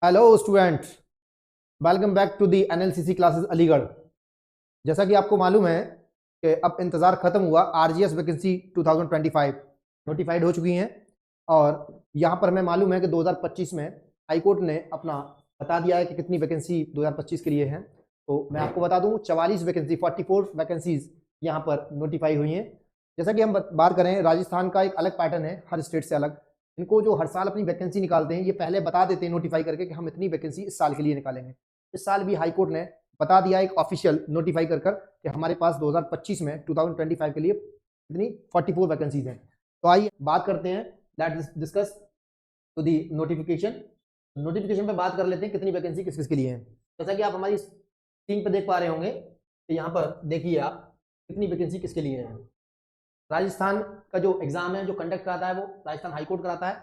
Hello students, welcome back to the NLCC classes Aligarh. जैसा कि आपको मालूम है कि अब इंतज़ार ख़त्म हुआ। आरजीएस वैकेंसी 2025 नोटिफाइड हो चुकी हैं और यहाँ पर हमें मालूम है कि 2025 में हाई कोर्ट ने अपना बता दिया है कि कितनी वैकेंसी 2025 के लिए है। तो मैं आपको बता दूँ 44 वैकेंसी 44 वैकेंसीज यहाँ पर नोटिफाई हुई हैं। जैसा कि हम बात करें, राजस्थान का एक अलग पैटर्न है, हर स्टेट से अलग। इनको जो हर साल अपनी वैकेंसी निकालते हैं, ये पहले बता देते हैं नोटिफाई करके कि हम इतनी वैकेंसी इस साल के लिए निकालेंगे। इस साल भी हाई कोर्ट ने बता दिया एक ऑफिशियल नोटिफाई कर कि हमारे पास 2025 में 2025 के लिए कितनी 44 वैकेंसीज हैं। तो आइए बात करते हैं, let's discuss to the notification. Notification पे बात कर लेते हैं कितनी वैकेंसी किस किस के लिए है। जैसा कि आप हमारी स्क्रीन पर देख पा रहे होंगे कि यहाँ पर देखिए आप कितनी वैकेंसी किसके लिए है। राजस्थान का जो एग्जाम है, जो कंडक्ट कराता है, वो राजस्थान हाईकोर्ट कराता है।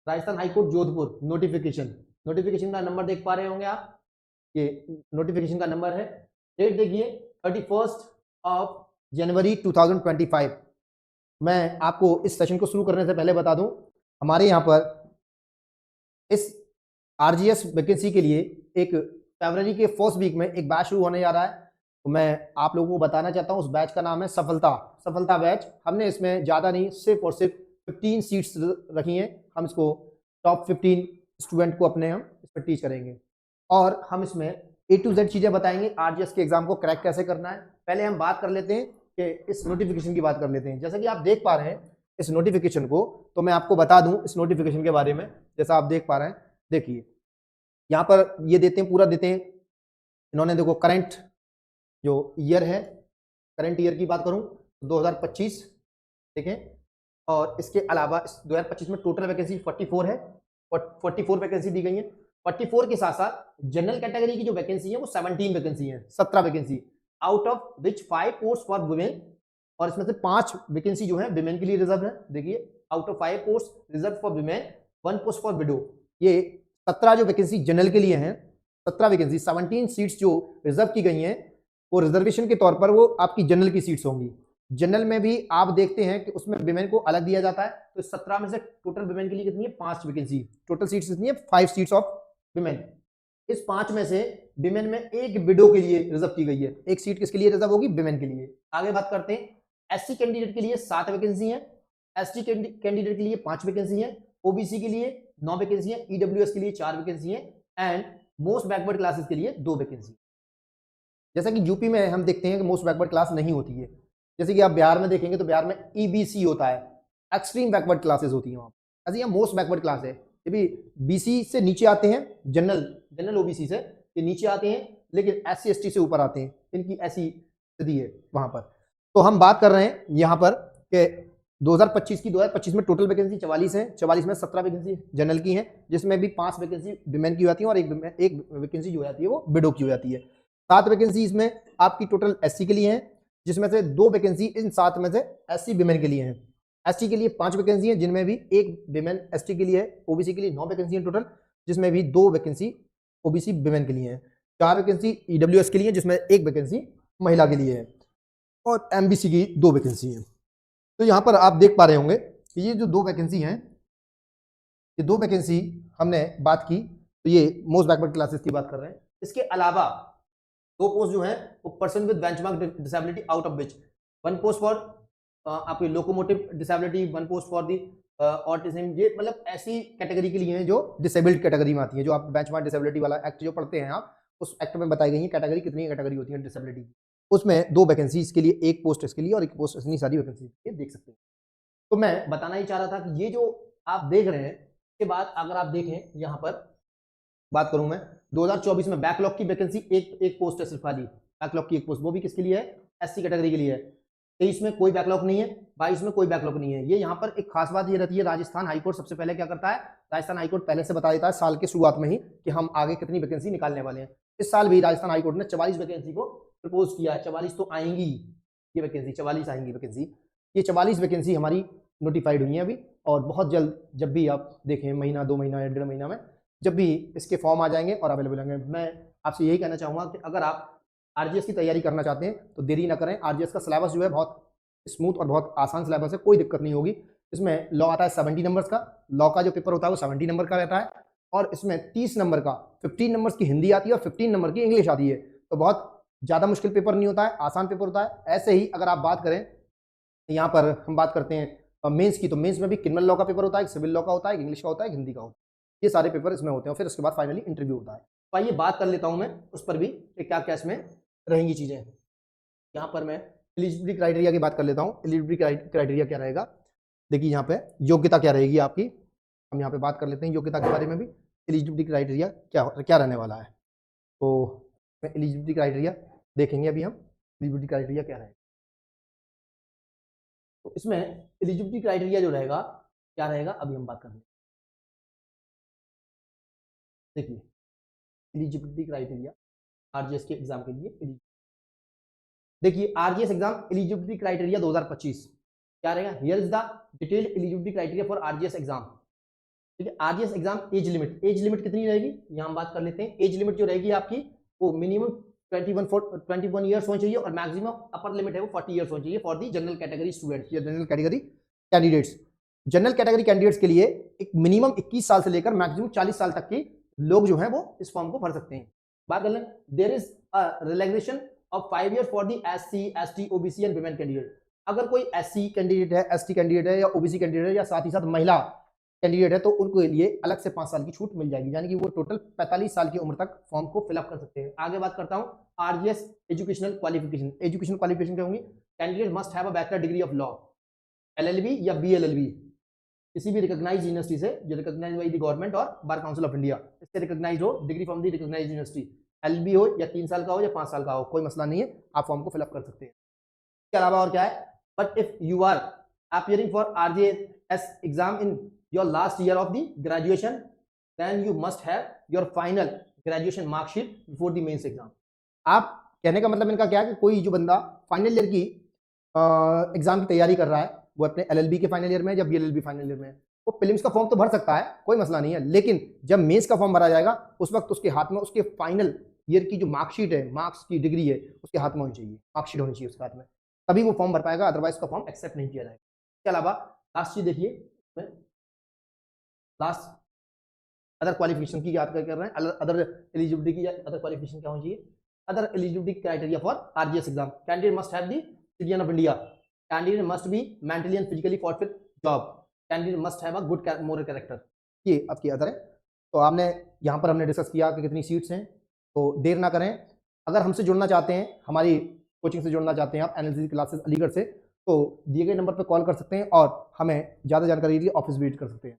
राजस्थान हाईकोर्ट जोधपुर। नोटिफिकेशन का नंबर देख पा रहे होंगे आप, ये नोटिफिकेशन का नंबर है। डेट देखिए 31 जनवरी 2025। मैं आपको इस सेशन को शुरू करने से पहले बता दूं, हमारे यहाँ पर इस आरजीएस वैकेंसी के लिए एक फरवरी के फर्स्ट वीक में एक बैच शुरू होने जा रहा है। तो मैं आप लोगों को बताना चाहता हूं, उस बैच का नाम है सफलता बैच। हमने इसमें ज़्यादा नहीं, सिर्फ और सिर्फ 15 सीट्स रखी हैं। हम इसको टॉप 15 स्टूडेंट को अपने हम इस पर टीच करेंगे और हम इसमें A to Z चीज़ें बताएंगे आरजीएस के एग्जाम को क्रैक कैसे करना है। पहले हम बात कर लेते हैं कि इस नोटिफिकेशन की बात कर लेते हैं। जैसा कि आप देख पा रहे हैं इस नोटिफिकेशन को, तो मैं आपको बता दूं इस नोटिफिकेशन के बारे में। जैसा आप देख पा रहे हैं, देखिए यहाँ पर ये देते हैं, पूरा देते हैं इन्होंने। देखो करंट जो ईयर है, करंट ईयर की बात करूं तो 2025 देखें, और इसके अलावा इस 2025 में टोटल वैकेंसी 44 है। 44 वैकेंसी दी गई है। 44 के साथ साथ जनरल कैटेगरी की जो वैकेंसी है वो 17 वैकेंसी है, 17 vacancy, out of which 5 post for women, और इसमें से 5 वैकेंसी जो है विमेन के लिए रिजर्व है। देखिए out of 5 post reserve for women, 1 post for window. ये 17 जो वैकेंसी जनरल के लिए हैं, 17 वैकेंसी, 17 सीट्स जो रिजर्व की गई हैं, वो रिजर्वेशन के तौर पर वो आपकी जनरल की सीट्स होंगी। जनरल में भी आप देखते हैं कि उसमें विमेन को अलग दिया जाता है। तो 17 में से टोटल विमेन के लिए कितनी है? 5 वैकेंसी। टोटल सीट्स कितनी है? 5 सीट्स ऑफ विमेन। इस 5 में से विमेन में एक विडो के लिए रिजर्व की गई है। एक सीट किसके लिए रिजर्व होगी? विमेन के लिए। आगे बात करते हैं, एससी कैंडिडेट के लिए 7 वैकेंसी है, एसटी कैंडिडेट के लिए 5 वैकेंसी है, ओबीसी के लिए 9 वैकेंसी है, ईडब्ल्यूएस के लिए 4 वैकेंसी है, एंड मोस्ट बैकवर्ड क्लासेस के लिए 2 वैकेंसी। जैसा कि यूपी में हम देखते हैं कि मोस्ट बैकवर्ड क्लास नहीं होती है। जैसे कि आप बिहार में देखेंगे तो बिहार में ईबीसी होता है, एक्सट्रीम बैकवर्ड क्लासेस होती हैं वहाँ। ऐसे यहाँ मोस्ट बैकवर्ड क्लास है। ये भी बीसी से नीचे आते हैं, जनरल ओबीसी से ये नीचे आते हैं, लेकिन एससी एसटी से ऊपर आते हैं। इनकी ऐसी स्थिति है वहाँ पर। तो हम बात कर रहे हैं यहाँ पर कि 2025 में टोटल वैकेंसी 44 है। 44 में 17 वैकेंसी जनरल की हैं, जिसमें भी 5 वैकेंसी विमेन की हो जाती है और एक वैकेंसी जो हो जाती है वो विडो की हो जाती है। 7 वैकेंसी इसमें आपकी टोटल एससी के लिए हैं, जिसमें से 2 वैकेंसी इन 7 में से एससी विमेन के लिए हैं। एसटी के लिए 5 वैकेंसी हैं, जिनमें भी एक विमेन एसटी के लिए है। ओबीसी के लिए 9 वैकेंसी हैं टोटल, जिसमें भी 2 वैकेंसी ओबीसी विमेन के लिए हैं। 4 वैकेंसी ईडब्ल्यूएस के लिए, जिसमें 1 वैकेंसी महिला के लिए है, और एमबीसी की 2 वैकेंसी हैं। तो यहाँ पर आप देख पा रहे होंगे कि ये जो 2 वैकेंसी हैं, ये 2 वैकेंसी हमने बात की, तो ये मोस्ट बैकवर्ड क्लासेस की बात कर रहे हैं। इसके अलावा 2 पोस्ट जो है वो person with benchmark disability, out of which 1 post for आपकी locomotive disability, 1 post for the autism. ये मतलब ऐसी कैटेगरी के लिए हैं जो डिसेबल्ड कैटेगरी में आती है। जो आप बेंचमार्क डिसेबिलिटी वाला एक्ट जो पढ़ते हैं आप, उस एक्ट में बताई गई है कैटेगरी, कितनी कैटेगरी होती है डिसेबिलिटी। उसमें 2 वैकेंसी इसके लिए, 1 पोस्ट इसके लिए और 1 पोस्ट, इतनी सारी वैकेंसी देख सकते हैं। तो मैं बताना ही चाह रहा था कि ये जो आप देख रहे हैं, इसके बाद अगर आप देखें यहाँ पर बात करूं मैं 2024 में बैकलॉग की वैकेंसी एक पोस्ट है सिर्फ खाली, बैकलॉग की 1 पोस्ट, वो भी किसके लिए है? एससी कैटेगरी के लिए है। 23 में कोई बैकलॉग नहीं है, 22 में कोई बैकलॉग नहीं है। ये यहाँ पर एक खास बात ये रहती है, राजस्थान हाईकोर्ट सबसे पहले क्या करता है? राजस्थान हाईकोर्ट पहले से बता देता है साल के शुरुआत में ही कि हम आगे कितनी वैकेंसी निकालने वाले हैं। इस साल भी राजस्थान हाईकोर्ट ने 44 वैकेंसी को प्रपोज किया है। 44 तो आएंगी ये वैकेंसी, 44 आएंगी वैकेंसी। ये 44 वैकेंसी हमारी नोटिफाइड हुई है अभी, और बहुत जल्द जब भी आप देखें, महीना 2 महीना या 1.5 महीना में जब भी इसके फॉर्म आ जाएंगे और अवेलेबल होंगे। मैं आपसे यही कहना चाहूँगा कि अगर आप आरजीएस की तैयारी करना चाहते हैं तो देरी ना करें। आरजीएस का सिलेबस जो है बहुत स्मूथ और बहुत आसान सिलेबस है, कोई दिक्कत नहीं होगी। इसमें लॉ आता है 70 नंबर्स का। लॉ का जो पेपर होता है वो 70 नंबर का रहता है। और इसमें 30 नंबर का 15 नंबर्स की हिंदी आती है और 15 नंबर की इंग्लिश आती है। तो बहुत ज़्यादा मुश्किल पेपर नहीं होता है, आसान पेपर होता है। ऐसे ही अगर आप बात करें, यहाँ पर हम बात करते हैं मेंस की, तो मेंस में भी क्रिमिनल लॉ का पेपर होता है, एक सिविल लॉ का होता है, एक इंग्लिश का होता है, एक हिंदी का होता है। ये सारे पेपर इसमें होते हैं, फिर उसके बाद फाइनली इंटरव्यू होता है। तो आइए बात कर लेता हूँ मैं उस पर भी कि क्या क्या इसमें रहेंगी चीज़ें। यहाँ पर मैं एलिजिबिलिटी क्राइटेरिया की बात कर लेता हूँ। एलिजिबिलिटी क्राइटेरिया क्या रहेगा, देखिए यहाँ पे योग्यता क्या रहेगी आपकी। हम यहाँ पे बात कर लेते हैं योग्यता के बारे में भी, एलिजिबिलिटी क्राइटेरिया क्या रहने वाला है। तो एलिजिबिलिटी क्राइटेरिया देखेंगे अभी हम, एलिजिबिलिटी क्राइटेरिया क्या रहेगा। तो इसमें एलिजिबिलिटी क्राइटेरिया जो रहेगा क्या रहेगा, अभी हम बात करेंगे। देखिए एलिजिबिलिटी क्राइटेरिया आरजीएस के एग्जाम के लिए, देखिए आरजीएस एग्जाम एलिजिबिलिटी क्राइटेरिया 2025 क्या रहेगा, here is the detailed eligibility criteria for RGS exam. ठीक है, आरजीएस एग्जाम एज लिमिट कितनी रहेगी, यहाँ हम बात कर लेते हैं। एज लिमिट जो रहेगी आपकी वो मिनिमम 21 ईयर्स होनी चाहिए और मैक्सिमम अपर लिमिट है वो 40 ईयर्स होनी चाहिए for the general category students या general category candidates. General category candidates के लिए एक मिनिमम 21 साल से लेकर मैक्सिमम 40 साल तक के लोग जो है वो इस फॉर्म को भर सकते हैं। बात कर लें, there is a relaxation of 5 year for the SC, ST, OBC and women candidate. अगर कोई एससी कैंडिडेट है, एसटी कैंडिडेट है या ओबीसी कैंडिडेट है या साथ ही साथ महिला कैंडिडेट है, तो उनके लिए अलग से 5 साल की छूट मिल जाएगी, यानी कि वो टोटल 45 साल की उम्र तक फॉर्म को फिलअप कर सकते हैं। आगे बात करता हूं RGS educational qualification. Educational qualification क्या होंगी, candidate must have a bachelor degree of law, LLB या बीएलएलबी किसी भी रिकॉग्नाइज्ड यूनिवर्सिटी से जो रिकॉग्नाइज्ड बाय द गवर्नमेंट और बार काउंसिल ऑफ इंडिया, इससे रिकॉग्नाइज्ड हो, degree from the recognised university, LLB हो या 3 साल का हो या 5 साल का हो, कोई मसला नहीं है, आप फॉर्म को फिलअप कर सकते हैं। इसके अलावा और क्या है, but if you are appearing for RJS exam in your last year of the graduation, then you must have your final graduation mark sheet before the mains exam। आप कहने का मतलब इनका क्या है कि कोई जो बंदा फाइनल ईयर की एग्जाम की तैयारी कर रहा है, वो अपने एलएलबी के फाइनल ईयर में या बीएलएलबी फाइनल ईयर में, वो प्रीलिम्स का फॉर्म तो भर सकता है, कोई मसला नहीं है, लेकिन जब मेंस का फॉर्म भरा जाएगा उस वक्त उसके हाथ में उसके फाइनल ईयर की जो मार्कशीट है, मार्क्स की डिग्री है, उसके हाथ में होनी चाहिए, मार्कशीट होनी चाहिए उसके हाथ में, तभी वो फॉर्म भर पाएगा, अदरवाइज उसका फॉर्म एक्सेप्ट नहीं किया जाएगा। इसके अलावा लास्ट चीज देखिए, लास्ट अदर क्वालिफिकेशन की याद कर रहे हैं, अदर एलिजिबिलिटी की अदर क्वालिफिकेशन क्या होनी चाहिए। Other eligibility criteria for RGS exam, candidate must have the citizen of India, candidate must be mentally and physically forfeit job, candidate must have a good moral character, ये आपकी other है। तो आपने यहाँ पर हमने डिस्कस किया कि कितनी सीट्स हैं, तो देर ना करें, अगर हमसे जुड़ना चाहते हैं, हमारी कोचिंग से जुड़ना चाहते हैं आप एनएलसीसी क्लासेस अलीगढ़ से, तो दिए गए नंबर पर कॉल कर सकते हैं और हमें ज़्यादा जानकारी के लिए ऑफिस विजिट कर सकते हैं।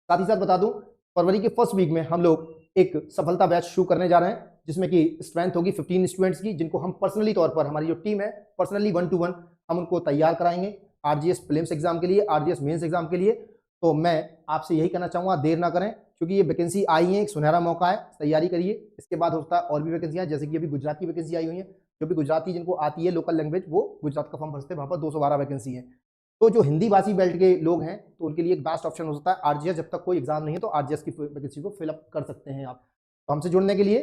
साथ ही साथ बता दूं, फरवरी के फर्स्ट वीक में हम लोग एक सफलता बैच शुरू करने जा रहे हैं, जिसमें कि स्ट्रेंथ होगी 15 स्टूडेंट्स की, जिनको हम पर्सनली तौर पर, हमारी जो टीम है पर्सनली 1 to 1 हम उनको तैयार कराएंगे आरजीएस प्रीलिम्स एग्जाम के लिए, आरजीएस मेंस एग्जाम के लिए। तो मैं आपसे यही कहना चाहूँगा, देर ना करें, क्योंकि ये वैकेंसी आई है, एक सुनहरा मौका है, तैयारी करिए। इसके बाद होता है और भी वैकेंसियाँ, जैसे कि अभी गुजरात की वैकेंसी आई हुई है, जो भी गुजराती जिनको आती है लोकल लैंग्वेज, वो गुजरात का फॉर्म भर सकते हैं, वहाँ पर 212 वैकेंसी है। तो जो हिंदी भाषी बेल्ट के लोग हैं, तो उनके लिए एक बेस्ट ऑप्शन हो सकता है आरजीएस, जब तक कोई एग्जाम नहीं है तो आरजीएस की वैकेंसी को फिलअप कर सकते हैं आप। तो हमसे जुड़ने के लिए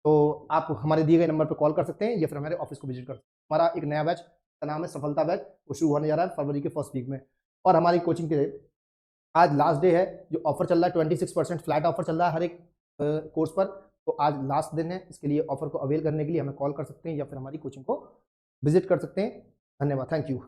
तो आप हमारे दिए गए नंबर पर कॉल कर सकते हैं या फिर हमारे ऑफिस को विजिट कर सकते हैं। हमारा एक नया बैच का नाम है सफलता बैच, वो शुरू होने जा रहा है फरवरी के फर्स्ट वीक में, और हमारी कोचिंग के आज लास्ट डे है, जो ऑफर चल रहा है 26% फ्लैट ऑफर चल रहा है हर एक कोर्स पर, तो आज लास्ट दिन है, इसके लिए ऑफर को अवेल करने के लिए हमें कॉल कर सकते हैं या फिर हमारी कोचिंग को विजिट कर सकते हैं। धन्यवाद, थैंक यू।